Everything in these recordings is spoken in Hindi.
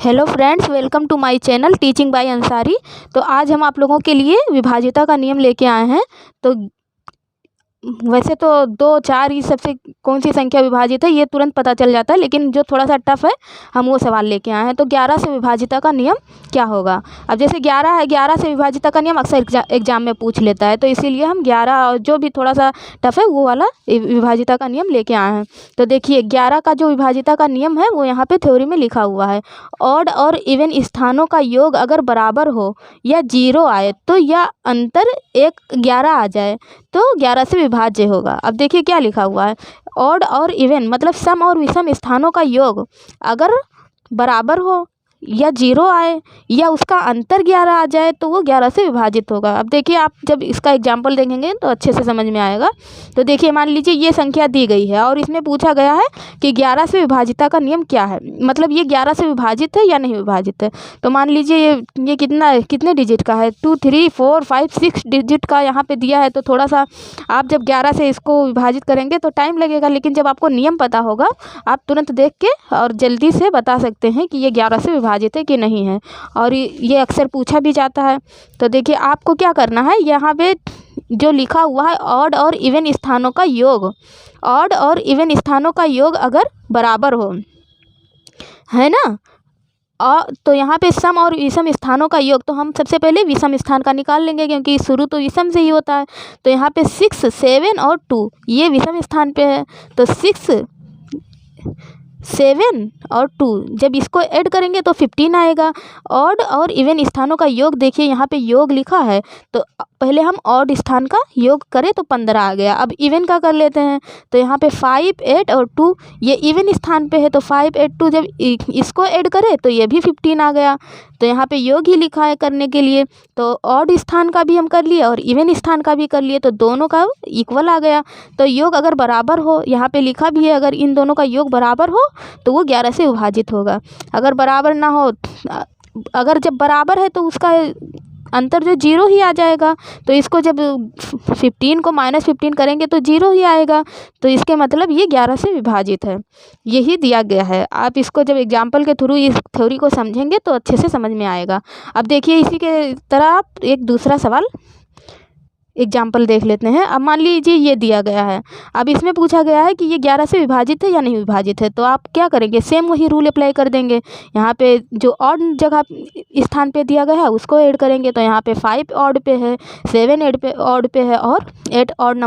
Hello friends, welcome to my channel teaching by Ansari. तो आज हम आप लोगों के लिए विभाजिता का नियम लेके आए हैं। तो वैसे तो 2, 4 इस सबसे कौन सी संख्या विभाजित है ये तुरंत पता चल जाता है, लेकिन जो थोड़ा सा टफ है हम वो सवाल लेके आए हैं। तो 11 से विभाजिता का नियम क्या होगा। अब जैसे 11 है, 11 से विभाजिता का नियम अक्सर एग्जाम में पूछ लेता है, तो इसीलिए हम 11 और जो भी थोड़ा सा टफ है वो वाला विभाजिता का नियम लेके आए हैं। तो देखिए 11 का जो विभाजिता का नियम है वो यहाँ पे थ्योरी में लिखा हुआ है। ऑड और इवन स्थानों का योग अगर बराबर हो या 0 आए तो या अंतर 11 आ जाए तो 11 से विभाज्य होगा। अब देखिए क्या लिखा हुआ है, ऑड और इवन मतलब सम और विषम स्थानों का योग अगर बराबर हो या 0 आए या उसका अंतर 11 आ जाए तो वो 11 से विभाजित होगा। अब देखिए आप जब इसका एग्जाम्पल देखेंगे तो अच्छे से समझ में आएगा। तो देखिए मान लीजिए ये संख्या दी गई है और इसमें पूछा गया है कि 11 से विभाजिता का नियम क्या है, मतलब ये 11 से विभाजित है या नहीं विभाजित है। तो मान लीजिए ये कितने डिजिट का है, 2, 3, 4, 5, 6 डिजिट का यहाँ पे दिया है। तो थोड़ा सा आप जब 11 से इसको विभाजित करेंगे तो टाइम लगेगा, लेकिन जब आपको नियम पता होगा आप तुरंत देख के और जल्दी से बता सकते हैं कि ये 11 से विभाजित है कि नहीं है। और ये अक्सर पूछा भी जाता है। तो देखिए आपको क्या करना है, यहाँ पे जो लिखा हुआ है ऑड और इवन स्थानों का योग, ऑड और इवन स्थानों का योग अगर बराबर हो, है ना। और तो यहाँ पे सम और विषम स्थानों का योग, तो हम सबसे पहले विषम स्थान का निकाल लेंगे क्योंकि शुरू तो विषम से ही होता है। तो यहाँ पे 6, 7 और 2 ये विषम स्थान पे है। तो 6, 7 और 2 जब इसको ऐड करेंगे तो 15 आएगा। ऑड और इवन स्थानों का योग देखिए यहाँ पे योग लिखा है, तो पहले हम ऑड स्थान का योग करें तो 15 आ गया। अब इवन का कर लेते हैं। तो यहाँ पे 5, 8 और 2 ये इवन स्थान पे है, तो 5, 8, 2 जब इसको ऐड करें तो ये भी 15 आ गया। तो यहाँ पे योग ही लिखा है करने के लिए, तो ऑड स्थान का भी हम कर लिए और इवन स्थान का भी कर लिए, तो दोनों का इक्वल आ गया। तो योग अगर बराबर हो, यहाँ पे लिखा भी है अगर इन दोनों का योग बराबर हो तो वो 11 से विभाजित होगा। अगर बराबर ना हो, अगर जब बराबर है तो उसका अंतर जो 0 ही आ जाएगा। तो इसको जब 15 को -15 करेंगे तो 0 ही आएगा। तो इसके मतलब ये 11 से विभाजित है, यही दिया गया है। आप इसको जब एग्जाम्पल के थ्रू इस थ्योरी को समझेंगे तो अच्छे से समझ में आएगा। अब देखिए इसी के तरह आप एक दूसरा सवाल एग्जाम्पल देख लेते हैं। अब मान लीजिए ये दिया गया है, अब इसमें पूछा गया है कि ये 11 से विभाजित है या नहीं विभाजित है। तो आप क्या करेंगे, सेम वही रूल अप्लाई कर देंगे। यहाँ पे जो ऑड जगह स्थान पे दिया गया है उसको ऐड करेंगे। तो यहाँ पे 5 ऑड पे है, 7 ऑड पे है और 8 ऑड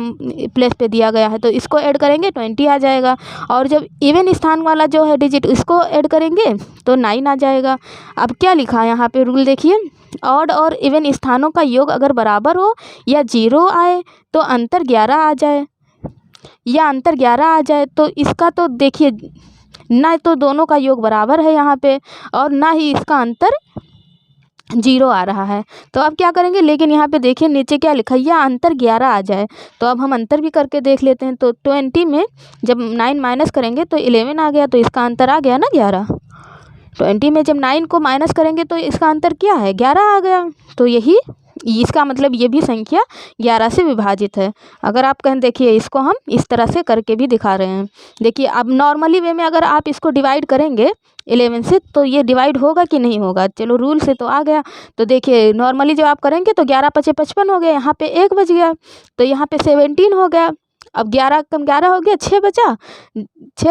प्लेस पे दिया गया है, तो इसको ऐड करेंगे 20 आ जाएगा। और जब इवन स्थान वाला जो है डिजिट इसको ऐड करेंगे तो 9 आ जाएगा। अब क्या लिखा है यहाँ पे रूल देखिए, ऑड और इवन स्थानों का योग अगर बराबर हो या 0 आए तो अंतर 11 आ जाए, या अंतर 11 आ जाए। तो इसका तो देखिए ना तो दोनों का योग बराबर है यहाँ पे और ना ही इसका अंतर 0 आ रहा है। तो अब क्या करेंगे, लेकिन यहाँ पे देखिए नीचे क्या लिखा है, या अंतर 11 आ जाए। तो अब हम अंतर भी करके देख लेते हैं। तो 20 में जब 9 माइनस करेंगे तो 11 आ गया, तो इसका अंतर आ गया ना 11। 20 में जब 9 को माइनस करेंगे तो इसका अंतर क्या है, 11 आ गया। तो यही इसका मतलब ये भी संख्या 11 से विभाजित है। अगर आप कहें, देखिए इसको हम इस तरह से करके भी दिखा रहे हैं। देखिए अब नॉर्मली वे में अगर आप इसको डिवाइड करेंगे 11 से तो ये डिवाइड होगा कि नहीं होगा, चलो रूल से तो आ गया। तो देखिए नॉर्मली जब आप करेंगे तो 11 5 55 हो गया, यहाँ पे 1 बच गया, तो यहाँ पे 17 हो गया। अब 11 कम 11 हो गया, 6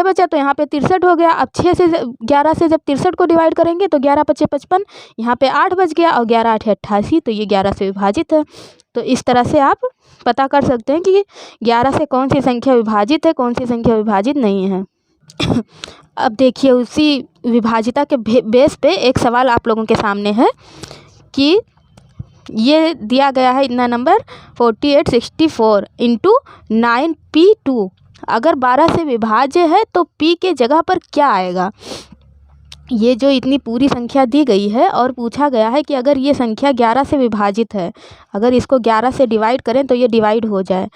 बचा तो यहाँ पे 63 हो गया। अब 6 से 11 से जब 63 को डिवाइड करेंगे तो 11 5 55, यहाँ पे 8 बच गया और 11 8 88, तो ये 11 से विभाजित है। तो इस तरह से आप पता कर सकते हैं कि 11 से कौन सी संख्या विभाजित है, कौन सी संख्या विभाजित नहीं है। अब देखिए उसी विभाजिता के बेस पे एक सवाल आप लोगों के सामने है कि ये दिया गया है इतना नंबर 4864 इंटू 9p2 अगर 12 से विभाज्य है तो p के जगह पर क्या आएगा। ये जो इतनी पूरी संख्या दी गई है और पूछा गया है कि अगर ये संख्या 11 से विभाजित है, अगर इसको 11 से डिवाइड करें तो ये डिवाइड हो जाए,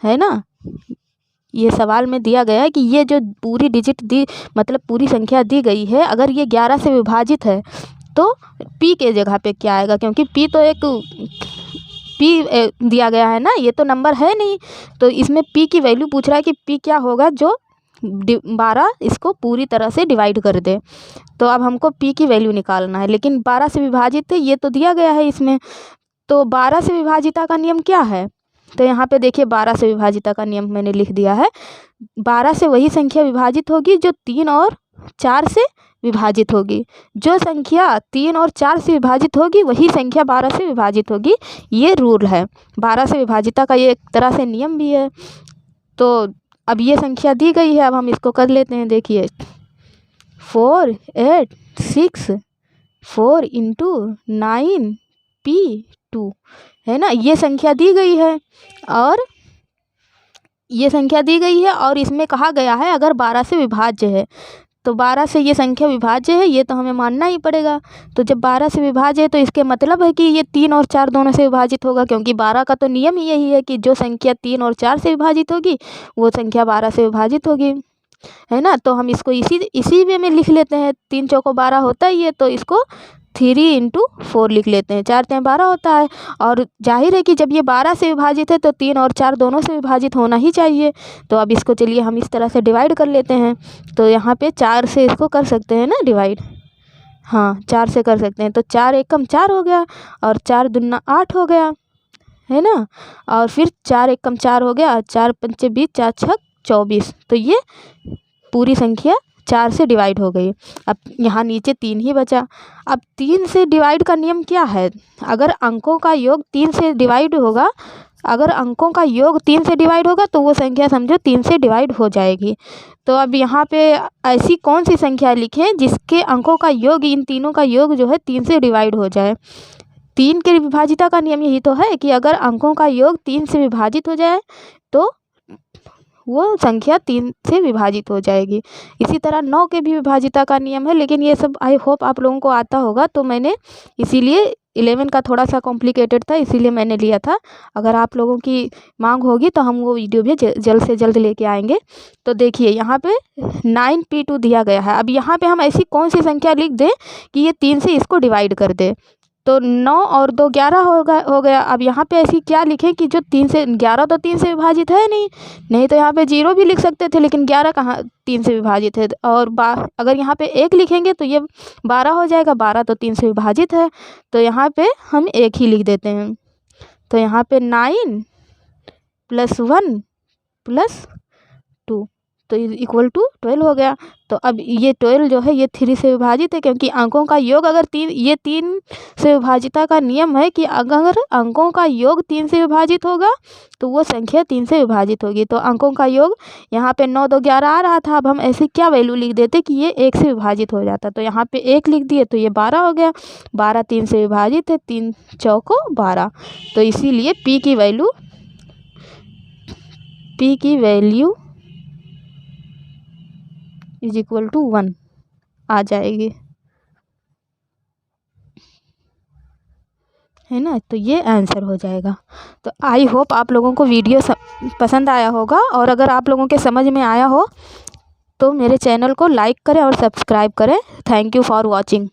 है ना। ये सवाल में दिया गया है कि ये जो पूरी डिजिट दी मतलब पूरी संख्या दी गई है, अगर ये 11 से विभाजित है तो p के जगह पे क्या आएगा, क्योंकि p तो एक p दिया गया है ना, ये तो नंबर है नहीं। तो इसमें p की वैल्यू पूछ रहा है कि p क्या होगा जो 12 इसको पूरी तरह से डिवाइड कर दे। तो अब हमको p की वैल्यू निकालना है, लेकिन 12 से विभाजित है ये तो दिया गया है इसमें। तो 12 से विभाजिता का नियम क्या है? तो यहाँ पे देखिए 12 से विभाजिता का नियम मैंने लिख दिया है। 12 से वही संख्या विभाजित होगी जो 3 और 4 से विभाजित होगी। जो संख्या 3 और 4 से विभाजित होगी वही संख्या 12 से विभाजित होगी। ये रूल है 12 से विभाजिता का, ये एक तरह से नियम भी है। तो अब ये संख्या दी गई है, अब हम इसको कर लेते हैं। देखिए 4 8 6 4 इंटू 9 p2 है ना, ये संख्या दी गई है। और ये संख्या दी गई है और इसमें कहा गया है अगर 12 से विभाज्य है, तो 12 से ये संख्या विभाज्य है, ये तो हमें मानना ही पड़ेगा। तो जब 12 से विभाज्य है तो इसके मतलब है कि ये 3 और 4 दोनों से विभाजित होगा, क्योंकि 12 का तो नियम ही यही है कि जो संख्या 3 और 4 से विभाजित होगी वो संख्या 12 से विभाजित होगी, है ना। तो हम इसको इसी वे में लिख लेते हैं। 3 चौको 12 होता ही है, तो इसको 3 इंटू 4 लिख लेते हैं। 4 3 12 होता है। और जाहिर है कि जब ये 12 से विभाजित है तो 3 और 4 दोनों से विभाजित होना ही चाहिए। तो अब इसको चलिए हम इस तरह से डिवाइड कर लेते हैं। तो यहाँ पे 4 से इसको कर सकते हैं ना डिवाइड, हाँ 4 से कर सकते हैं। तो 4 एकम 4 हो गया और 4 दूना 8 हो गया, है ना। और फिर 4 एकम 4 हो गया, 4 पंचे 20, 4 छक 24। तो ये पूरी संख्या 4 से डिवाइड हो गई। अब यहाँ नीचे 3 ही बचा। अब 3 से डिवाइड का नियम क्या है? अगर अंकों का योग 3 से डिवाइड होगा, अगर अंकों का योग 3 से डिवाइड होगा तो वो संख्या समझो 3 से डिवाइड हो जाएगी। तो अब यहाँ पे ऐसी कौन सी संख्या लिखें जिसके अंकों का योग, इन तीनों का योग जो है 3 से डिवाइड हो जाए। 3 के विभाजिता का नियम यही तो है कि अगर अंकों का योग 3 से विभाजित हो जाए तो वो संख्या 3 से विभाजित हो जाएगी। इसी तरह 9 के भी विभाजिता का नियम है, लेकिन ये सब आई होप आप लोगों को आता होगा, तो मैंने इसीलिए 11 का थोड़ा सा कॉम्प्लिकेटेड था इसीलिए मैंने लिया था। अगर आप लोगों की मांग होगी तो हम वो वीडियो भी जल्द से जल्द लेके आएंगे। तो देखिए यहाँ पे 9p2 दिया गया है। अब यहाँ पे हम ऐसी कौन सी संख्या लिख दें कि ये 3 से इसको डिवाइड कर दे। तो 9 और 2 11 हो गया। अब यहाँ पे ऐसी क्या लिखें कि जो 3 से, 11 तो 3 से विभाजित है नहीं तो यहाँ पे 0 भी लिख सकते थे, लेकिन 11 कहाँ 3 से विभाजित है। और अगर यहाँ पे 1 लिखेंगे तो ये 12 हो जाएगा, 12 तो 3 से विभाजित है, तो यहाँ पे हम 1 ही लिख देते हैं। तो यहाँ पे 9 + 1 + 2 तो इक्वल टू 12 हो गया। तो अब ये 12 जो है ये 3 से विभाजित है, क्योंकि अंकों का योग अगर 3, ये 3 से विभाजिता का नियम है कि अगर अंकों का योग 3 से विभाजित होगा तो वो संख्या 3 से विभाजित होगी। तो अंकों का योग यहाँ पे 9 2 11 आ रहा था, अब हम ऐसे क्या वैल्यू लिख देते कि ये 1 से विभाजित हो जाता। तो यहाँ पे 1 लिख दिए तो ये 12 हो गया। 12 3 से विभाजित है, 3 चौको 12। तो इसीलिए p की वैल्यू = 1 आ जाएगी, है ना। तो ये आंसर हो जाएगा। तो आई होप आप लोगों को वीडियो पसंद आया होगा, और अगर आप लोगों के समझ में आया हो तो मेरे चैनल को लाइक करें और सब्सक्राइब करें। Thank you for watching.